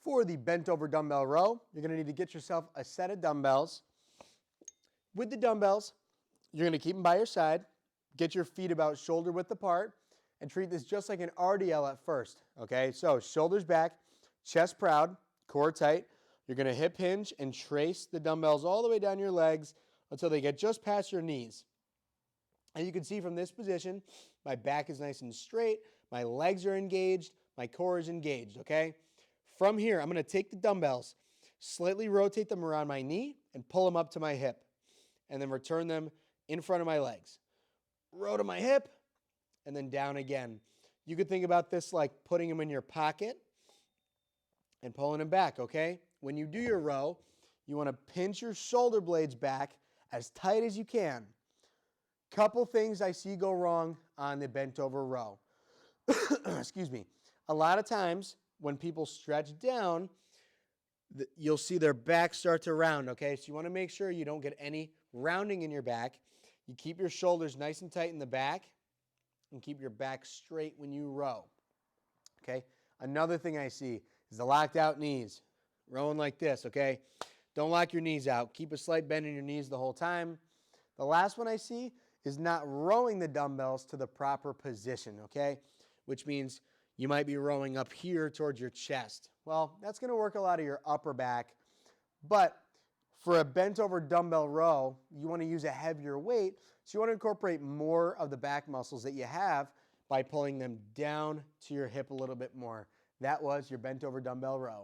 For the bent over dumbbell row, you're going to need to get yourself a set of dumbbells. With the dumbbells, you're going to keep them by your side, get your feet about shoulder width apart, and treat this just like an RDL at first, okay? So shoulders back, chest proud, core tight. You're going to hip hinge and trace the dumbbells all the way down your legs until they get just past your knees. And you can see from this position, my back is nice and straight, my legs are engaged, my core is engaged, okay? From here, I'm going to take the dumbbells, slightly rotate them around my knee, and pull them up to my hip, and then return them in front of my legs. Row to my hip, and then down again. You could think about this like putting them in your pocket and pulling them back, okay? When you do your row, you want to pinch your shoulder blades back as tight as you can. Couple things I see go wrong on the bent over row. Excuse me. A lot of times when people stretch down, you'll see their back start to round, okay? So you want to make sure you don't get any rounding in your back. You keep your shoulders nice and tight in the back and keep your back straight when you row, okay? Another thing I see is the locked out knees, rowing like this, okay? Don't lock your knees out. Keep a slight bend in your knees the whole time. The last one I see is not rowing the dumbbells to the proper position, okay? Which means you might be rowing up here towards your chest. Well, that's going to work a lot of your upper back, but for a bent over dumbbell row, you want to use a heavier weight, so you want to incorporate more of the back muscles that you have by pulling them down to your hip a little bit more. That was your bent over dumbbell row.